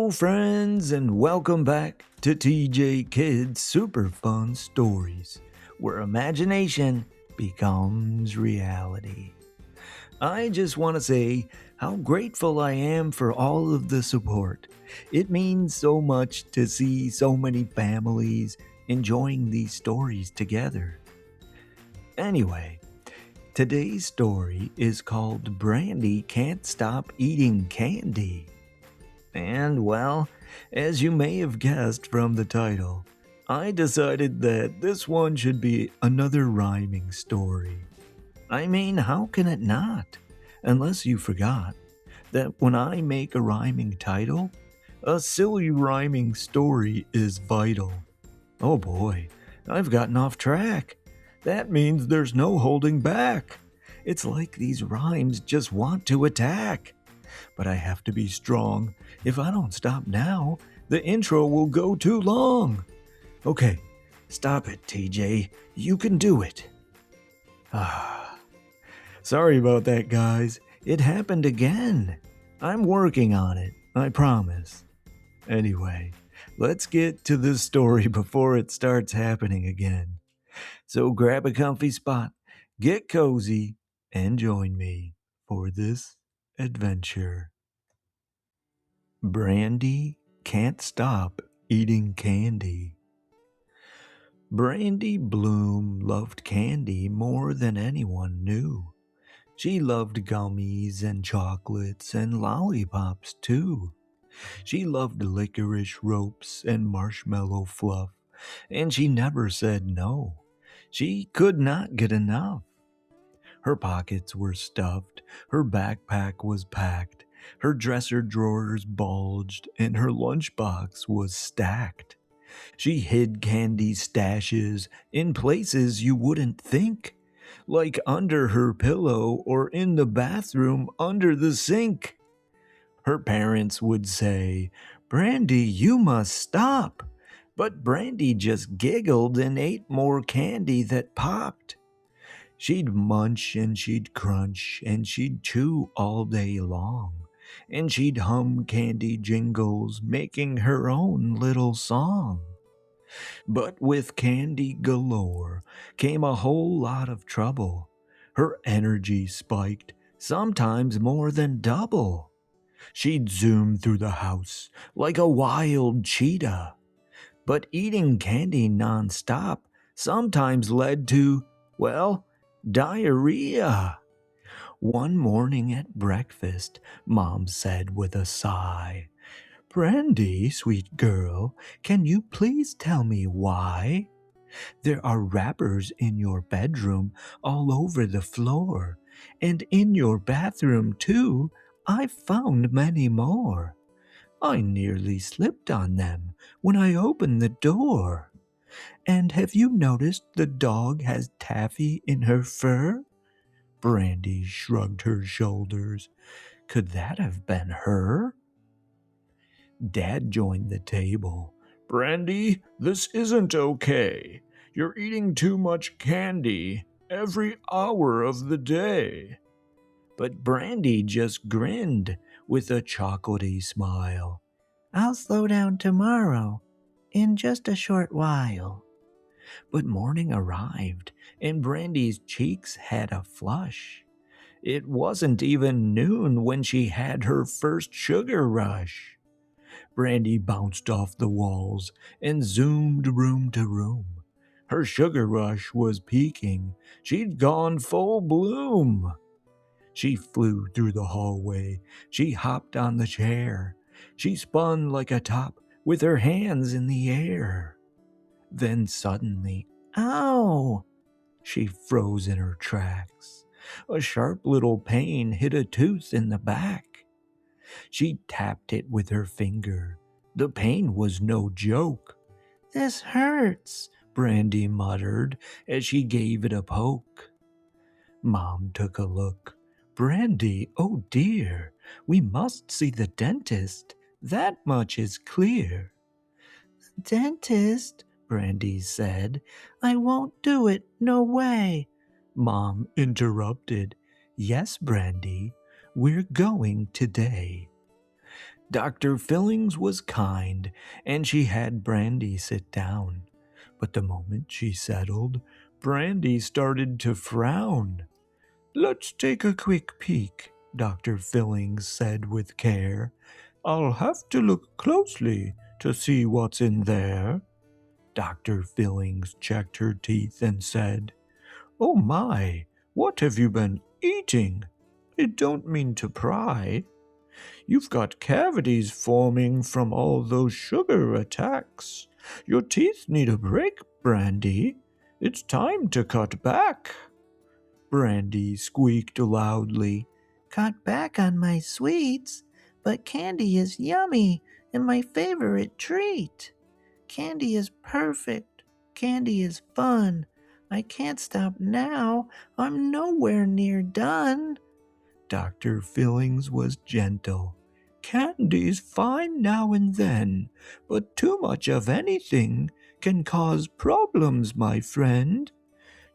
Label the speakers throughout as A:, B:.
A: Hello, friends, and welcome back to TJKidz Super Fun Stories, where imagination becomes reality. I just want to say how grateful I am for all of the support. It means so much to see so many families enjoying these stories together. Anyway, today's story is called Brandy Can't Stop Eating Candy. And, well, as you may have guessed from the title, I decided that this one should be another rhyming story. I mean, how can it not? Unless you forgot that when I make a rhyming title, a silly rhyming story is vital. Oh boy, I've gotten off track. That means there's no holding back. It's like these rhymes just want to attack. But I have to be strong. If I don't stop now, the intro will go too long. Okay, stop it, TJ. You can do it. Sorry about that, guys. It happened again. I'm working on it, I promise. Anyway, let's get to this story before it starts happening again. So grab a comfy spot, get cozy, and join me for this adventure. Brandy can't stop eating candy. Brandy Bloom loved candy more than anyone knew. She loved gummies and chocolates and lollipops too. She loved licorice ropes and marshmallow fluff, and she never said no. She could not get enough. Her pockets were stuffed, her backpack was packed, her dresser drawers bulged, and her lunchbox was stacked. She hid candy stashes in places you wouldn't think, like under her pillow or in the bathroom under the sink. Her parents would say, "Brandy, you must stop." But Brandy just giggled and ate more candy that popped. She'd munch and she'd crunch and she'd chew all day long. And she'd hum candy jingles, making her own little song. But with candy galore came a whole lot of trouble. Her energy spiked, sometimes more than double. She'd zoom through the house like a wild cheetah. But eating candy nonstop sometimes led to, well, diarrhea. One morning at breakfast, Mom said with a sigh, "Brandy, sweet girl, can you please tell me why? There are wrappers in your bedroom all over the floor, and in your bathroom too, I've found many more. I nearly slipped on them when I opened the door. And have you noticed the dog has taffy in her fur?" Brandy shrugged her shoulders. Could that have been her? Dad joined the table. "Brandy, this isn't okay. You're eating too much candy every hour of the day." But Brandy just grinned with a chocolatey smile. "I'll slow down tomorrow, in just a short while." But morning arrived, and Brandy's cheeks had a flush. It wasn't even noon when she had her first sugar rush. Brandy bounced off the walls and zoomed room to room. Her sugar rush was peaking. She'd gone full bloom. She flew through the hallway. She hopped on the chair. She spun like a top with her hands in the air. Then suddenly, ow! She froze in her tracks. A sharp little pain hit a tooth in the back. She tapped it with her finger. The pain was no joke. "This hurts," Brandy muttered as she gave it a poke. Mom took a look. "Brandy, oh dear, we must see the dentist. That much is clear." "Dentist?" Brandy said. "I won't do it, no way." Mom interrupted. "Yes, Brandy, we're going today." Dr. Fillings was kind, and she had Brandy sit down. But the moment she settled, Brandy started to frown. "Let's take a quick peek," Dr. Fillings said with care. "I'll have to look closely to see what's in there." Dr. Fillings checked her teeth and said, "Oh my, what have you been eating? I don't mean to pry. You've got cavities forming from all those sugar attacks. Your teeth need a break, Brandy. It's time to cut back." Brandy squeaked loudly. "Cut back on my sweets, but candy is yummy and my favorite treat. Candy is perfect. Candy is fun. I can't stop now. I'm nowhere near done." Dr. Fillings was gentle. "Candy's fine now and then, but too much of anything can cause problems, my friend.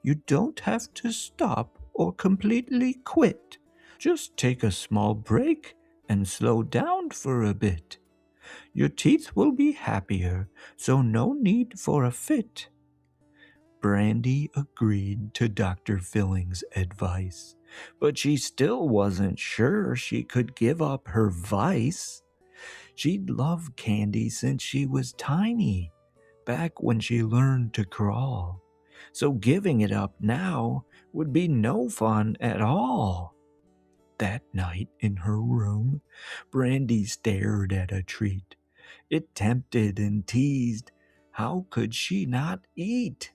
A: You don't have to stop or completely quit. Just take a small break and slow down for a bit. Your teeth will be happier, so no need for a fit." Brandy agreed to Dr. Fillings' advice, but she still wasn't sure she could give up her vice. She'd loved candy since she was tiny, back when she learned to crawl. So giving it up now would be no fun at all. That night in her room, Brandy stared at a treat. It tempted and teased. How could she not eat?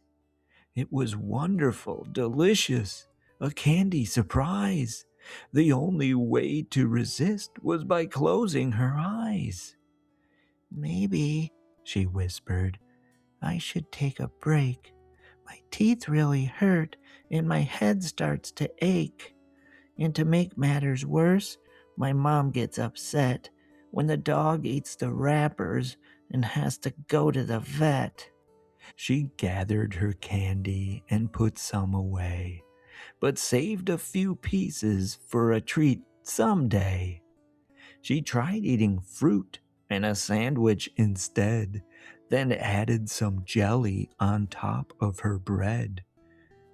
A: It was wonderful, delicious, a candy surprise. The only way to resist was by closing her eyes. "Maybe," she whispered, "I should take a break. My teeth really hurt and my head starts to ache. And to make matters worse, my mom gets upset when the dog eats the wrappers and has to go to the vet." She gathered her candy and put some away, but saved a few pieces for a treat someday. She tried eating fruit and a sandwich instead, then added some jelly on top of her bread.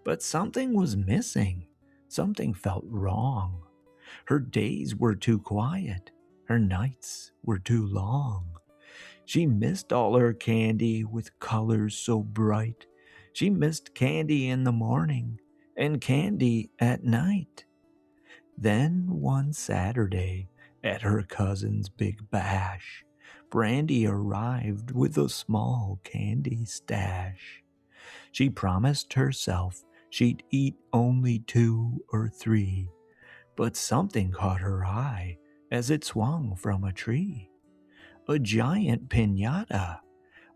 A: But something was missing. Something felt wrong. Her days were too quiet. Her nights were too long. She missed all her candy with colors so bright. She missed candy in the morning and candy at night. Then one Saturday, at her cousin's big bash, Brandy arrived with a small candy stash. She promised herself she'd eat only 2 or 3, but something caught her eye as it swung from a tree. A giant piñata,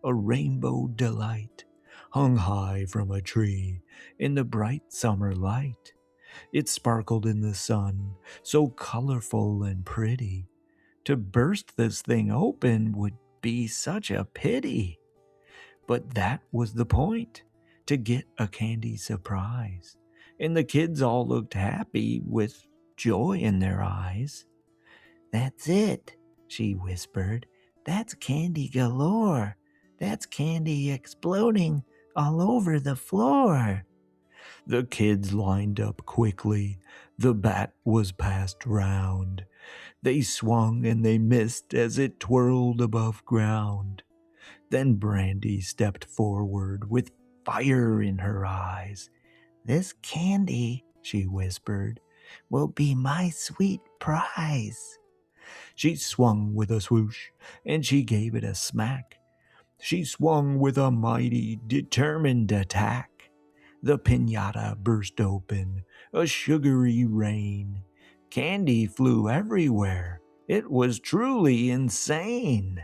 A: a rainbow delight, hung high from a tree in the bright summer light. It sparkled in the sun, so colorful and pretty. To burst this thing open would be such a pity. But that was the point, to get a candy surprise. And the kids all looked happy with joy in their eyes. "That's it," she whispered. "That's candy galore. That's candy exploding all over the floor." The kids lined up quickly. The bat was passed round. They swung and they missed as it twirled above ground. Then Brandy stepped forward with fire in her eyes. "This candy," she whispered, "will be my sweet prize." She swung with a swoosh, and she gave it a smack. She swung with a mighty, determined attack. The piñata burst open, a sugary rain. Candy flew everywhere. It was truly insane.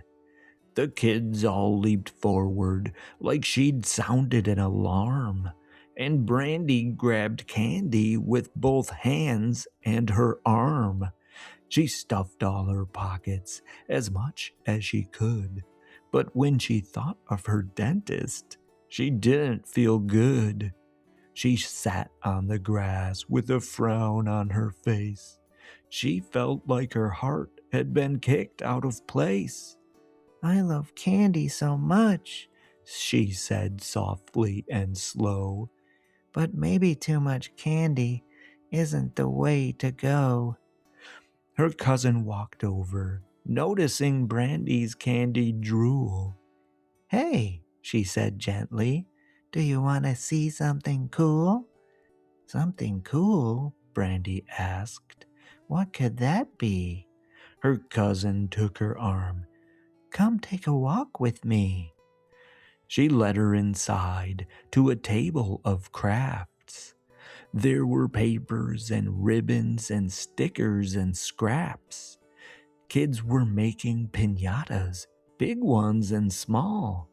A: The kids all leaped forward like she'd sounded an alarm, and Brandy grabbed Candy with both hands and her arm. She stuffed all her pockets as much as she could, but when she thought of her dentist, she didn't feel good. She sat on the grass with a frown on her face. She felt like her heart had been kicked out of place. "I love candy so much," she said softly and slow, "but maybe too much candy isn't the way to go." Her cousin walked over, noticing Brandy's candied drool. "Hey," she said gently, "do you want to see something cool?" "Something cool?" Brandy asked. "What could that be?" Her cousin took her arm. "Come take a walk with me." She led her inside to a table of crafts. There were papers and ribbons and stickers and scraps. Kids were making piñatas, big ones and small.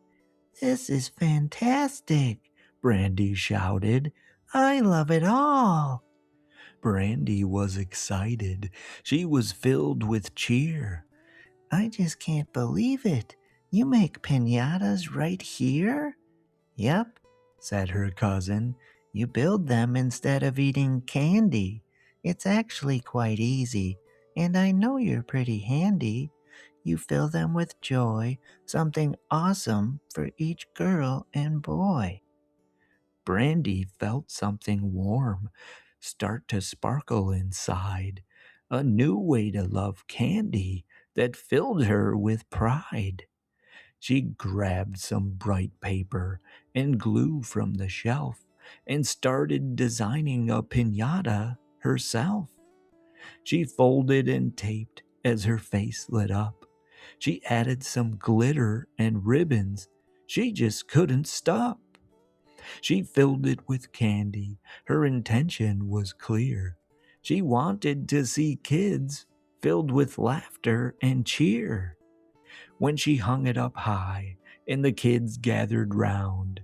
A: "This is fantastic," Brandy shouted. "I love it all." Brandy was excited. She was filled with cheer. "I just can't believe it. You make piñatas right here?" "Yep," said her cousin. "You build them instead of eating candy. It's actually quite easy, and I know you're pretty handy. You fill them with joy, something awesome for each girl and boy." Brandy felt something warm start to sparkle inside, a new way to love candy that filled her with pride. She grabbed some bright paper and glue from the shelf and started designing a piñata herself. She folded and taped as her face lit up. She added some glitter and ribbons. She just couldn't stop. She filled it with candy. Her intention was clear. She wanted to see kids filled with laughter and cheer. When she hung it up high and the kids gathered round,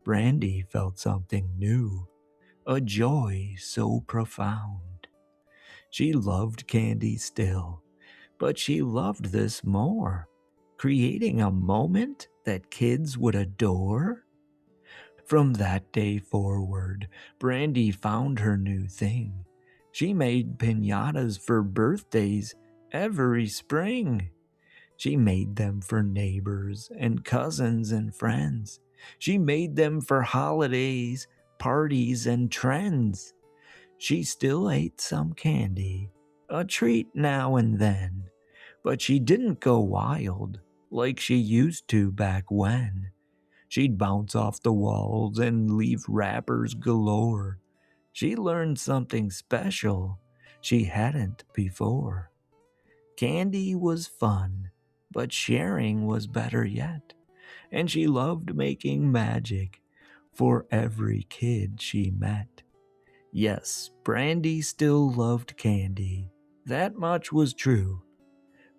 A: Brandy felt something new, a joy so profound. She loved candy still, but she loved this more, creating a moment that kids would adore. From that day forward, Brandy found her new thing. She made piñatas for birthdays every spring. She made them for neighbors and cousins and friends. She made them for holidays, parties, and trends. She still ate some candy, a treat now and then, but she didn't go wild like she used to back when. She'd bounce off the walls and leave wrappers galore. She learned something special she hadn't before. Candy was fun, but sharing was better yet, and she loved making magic for every kid she met. Yes, Brandy still loved candy, that much was true,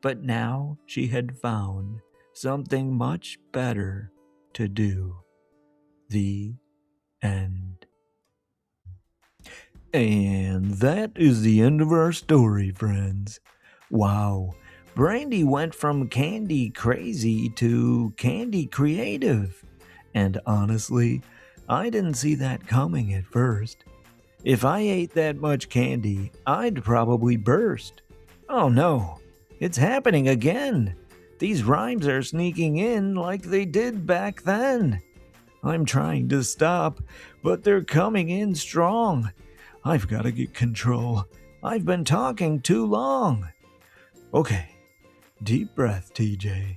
A: but now she had found something much better to do. The end. And that is the end of our story, friends. Wow, Brandy went from candy crazy to candy creative. And honestly, I didn't see that coming at first. If I ate that much candy, I'd probably burst. Oh no, it's happening again. These rhymes are sneaking in like they did back then. I'm trying to stop, but they're coming in strong. I've got to get control. I've been talking too long. Okay, deep breath, TJ.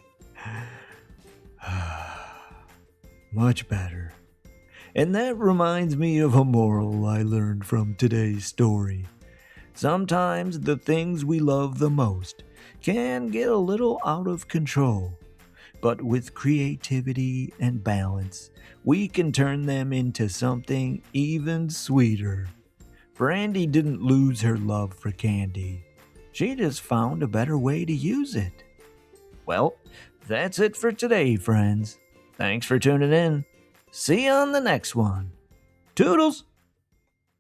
A: Much better. And that reminds me of a moral I learned from today's story. Sometimes the things we love the most can get a little out of control. But with creativity and balance, we can turn them into something even sweeter. Brandy didn't lose her love for candy. She just found a better way to use it. Well, that's it for today, friends. Thanks for tuning in. See you on the next one. Toodles!